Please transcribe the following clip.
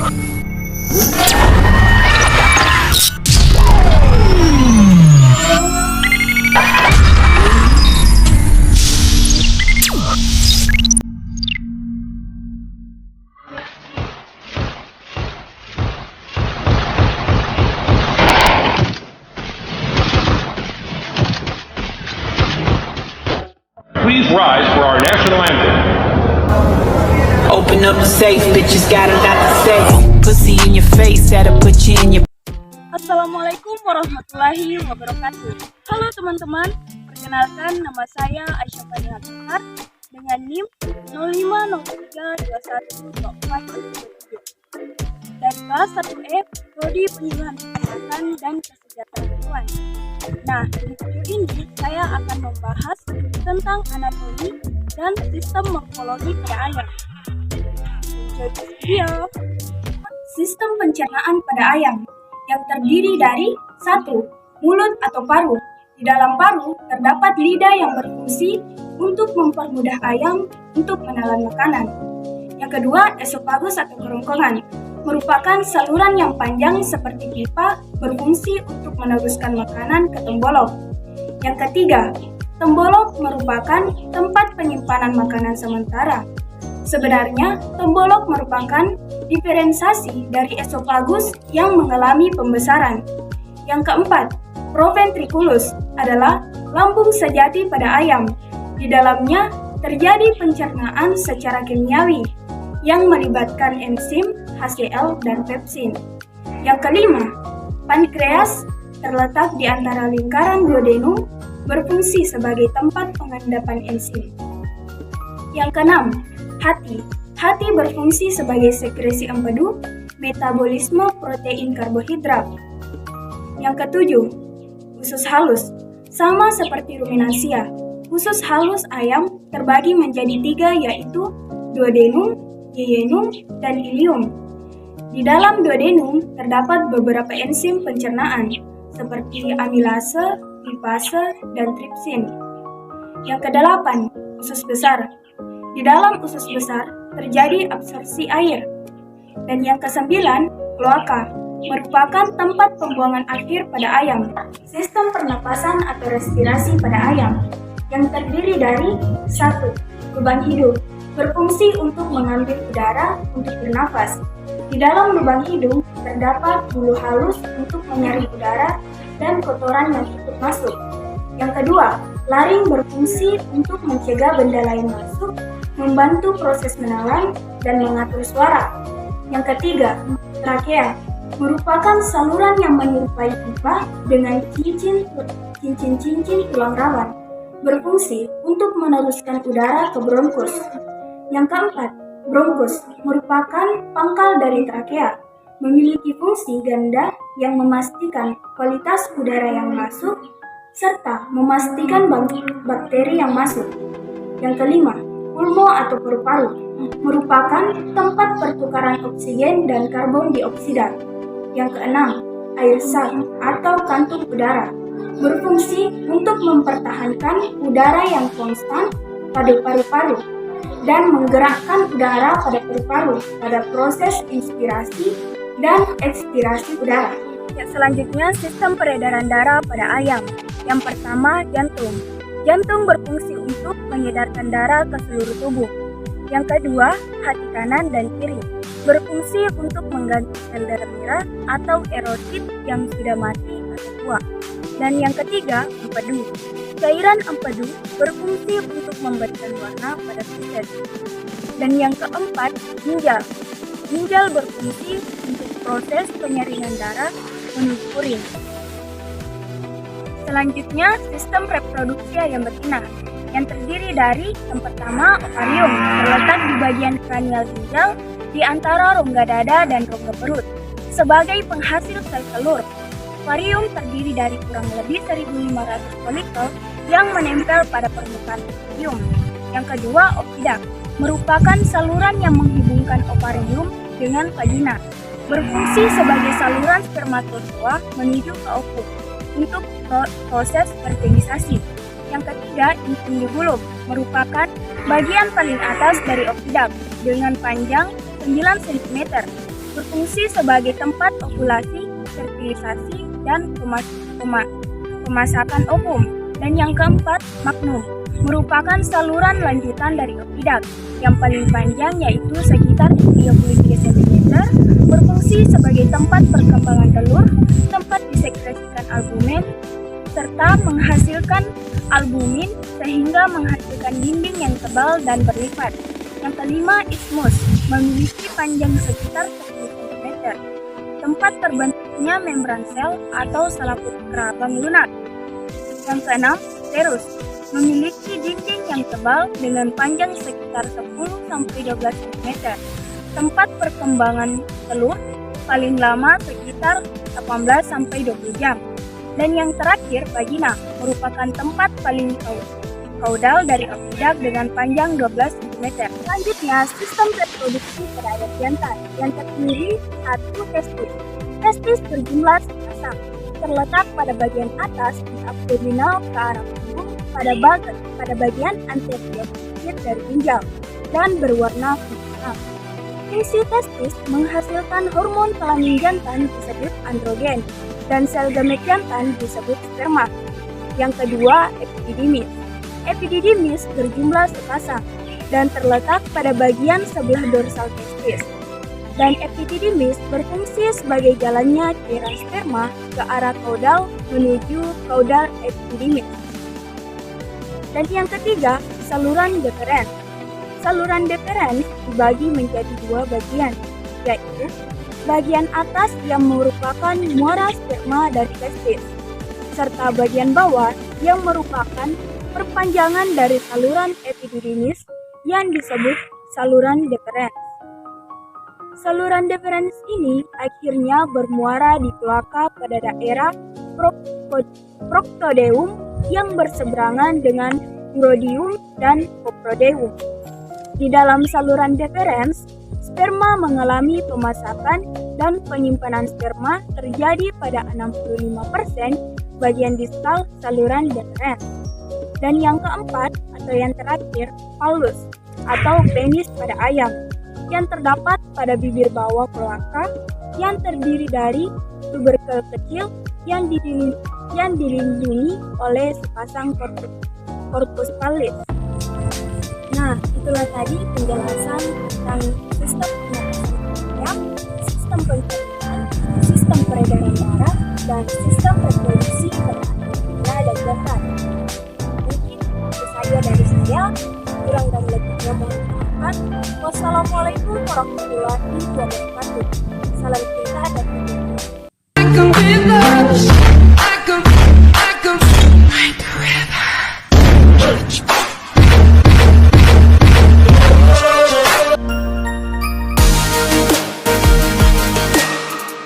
Please rise for our national anthem. Open up the safe, bitches got a lot to say. Pussy in your face, that'll put you in your... Assalamualaikum warahmatullahi wabarakatuh. Halo teman-teman, perkenalkan nama saya Aisyah Fani Hafiqar dengan NIM 0503212437 dari kelas 1E Prodi Penyuluhan Kesehatan dan Kesejahteraan Hewan. Nah, di video ini saya akan membahas tentang anatomi dan sistem morfologi pada ayam. Enjoy this video. Sistem pencernaan pada ayam yang terdiri dari 1. Mulut atau paru. Di dalam paru terdapat lidah yang berfungsi untuk mempermudah ayam untuk menelan makanan. Yang kedua, esofagus atau kerongkongan, merupakan saluran yang panjang seperti pipa berfungsi untuk meneruskan makanan ke tembolok. Yang ketiga, tembolok merupakan tempat penyimpanan makanan sementara. Sebenarnya, tembolok merupakan diferensiasi dari esofagus yang mengalami pembesaran. Yang keempat, proventriculus adalah lambung sejati pada ayam. Di dalamnya terjadi pencernaan secara kimiawi yang melibatkan enzim HCl dan pepsin. Yang kelima, pankreas terletak di antara lingkaran duodenum berfungsi sebagai tempat pengendapan enzim. Yang keenam, hati. Hati berfungsi sebagai sekresi empedu, metabolisme protein karbohidrat. Yang ketujuh, usus halus. Sama seperti ruminansia, usus halus ayam terbagi menjadi 3 yaitu duodenum, yeyunum, dan ileum. Di dalam duodenum terdapat beberapa enzim pencernaan seperti amilase, lipase, dan tripsin. Yang kedelapan, usus besar. Di dalam usus besar terjadi absorpsi air. Dan yang kesembilan, kloaka, merupakan tempat pembuangan akhir pada ayam. Sistem pernapasan atau respirasi pada ayam yang terdiri dari 1. Lubang hidung, berfungsi untuk mengambil udara untuk bernafas. Di dalam lubang hidung terdapat bulu halus untuk menyaring udara dan kotoran yang ikut masuk. Yang kedua, laring berfungsi untuk mencegah benda lain masuk, membantu proses menelan dan mengatur suara. Yang ketiga, trakea, merupakan saluran yang menyerupai pipa dengan cincin-cincin tulang rawan, berfungsi untuk meneruskan udara ke bronkus. Yang keempat, bronkus merupakan pangkal dari trakea, memiliki fungsi ganda yang memastikan kualitas udara yang masuk serta memastikan bakteri yang masuk. Yang kelima, pulmo atau paru-paru, merupakan tempat pertukaran oksigen dan karbon dioksida. Yang keenam, air sac atau kantung udara, berfungsi untuk mempertahankan udara yang konstan pada paru-paru dan menggerakkan udara pada paru-paru pada proses inspirasi dan ekspirasi udara. Yang selanjutnya, sistem peredaran darah pada ayam. Yang pertama, jantung. Jantung berfungsi untuk mengedarkan darah ke seluruh tubuh. Yang kedua, hati kanan dan kiri, berfungsi untuk mengganti sel darah merah atau erosit yang sudah mati atau tua. Dan yang ketiga, empedu. Cairan empedu berfungsi untuk memberikan warna pada feses. Dan yang keempat, ginjal. Ginjal berfungsi untuk proses penyaringan darah menuju urin. Selanjutnya, sistem reproduksi ayam betina yang terdiri dari yang pertama, ovarium, terletak di bagian kranial ginjal di antara rongga dada dan rongga perut. Sebagai penghasil sel telur, ovarium terdiri dari kurang lebih 1.500 folikel yang menempel pada permukaan ovarium. Yang kedua, ovidak, merupakan saluran yang menghubungkan ovarium dengan vagina, berfungsi sebagai saluran spermatozoa menuju ke ovum untuk proses fertilisasi. Yang ketiga, infundibulum, merupakan bagian paling atas dari ovidak dengan panjang 9 cm berfungsi sebagai tempat ovulasi, fertilisasi, dan pemasakan ovum. Dan yang keempat, magnum, merupakan saluran lanjutan dari epidak yang paling panjang yaitu sekitar 33 cm, berfungsi sebagai tempat perkembangan telur, tempat disekresikan albumin, serta menghasilkan albumin sehingga menghasilkan dinding yang tebal dan berlipat. Yang kelima, isthmus, memiliki panjang sekitar 10 cm, tempat terbentuknya membran sel atau selaput kerabang lunak. Yang keenam, serus, memiliki dinding yang tebal dengan panjang sekitar 10-12 cm, tempat perkembangan telur paling lama sekitar 18-20 jam. Dan yang terakhir, vagina, merupakan tempat paling kaudal dari epidak dengan panjang 12 cm. Selanjutnya, sistem reproduksi pada adat jantan. Yang terdiri 1. Testis. Testis berjumlah sepasang, terletak pada bagian atas di abdominal ke arah punggung pada bagian anterior dari ginjal dan berwarna kuning. Fungsi testis menghasilkan hormon kelamin jantan disebut androgen dan sel gamet jantan disebut sperma. Yang kedua, epididymis. Epididymis berjumlah sepasang dan terletak pada bagian sebelah dorsal testis. Dan epididymis berfungsi sebagai jalannya cairan sperma ke arah kaudal menuju kaudal epididymis. Dan yang ketiga, saluran deferens. Saluran deferens dibagi menjadi dua bagian, yaitu bagian atas yang merupakan muara sperma dari testis, serta bagian bawah yang merupakan perpanjangan dari saluran epididymis yang disebut saluran deferens. Saluran deferens ini akhirnya bermuara di kloaka pada daerah proctodeum yang berseberangan dengan urodium dan coprodeum. Di dalam saluran deferens, sperma mengalami pemasakan dan penyimpanan sperma terjadi pada 65% bagian distal saluran deferens. Dan yang keempat atau yang terakhir, phallus atau penis pada ayam yang terdapat pada bibir bawah kloaka yang terdiri dari tuberkel kecil yang dilindungi oleh sepasang corpus callus. Nah, itulah tadi penjelasan tentang sistem penapasan, sistem pencernaan, sistem peredaran darah, dan sistem reproduksi pada betina dan jantan. Mungkin itu saja dari saya, kurang dan lebihnya mohon maaf. Wassalamualaikum warahmatullahi wabarakatuh. Salam cinta dan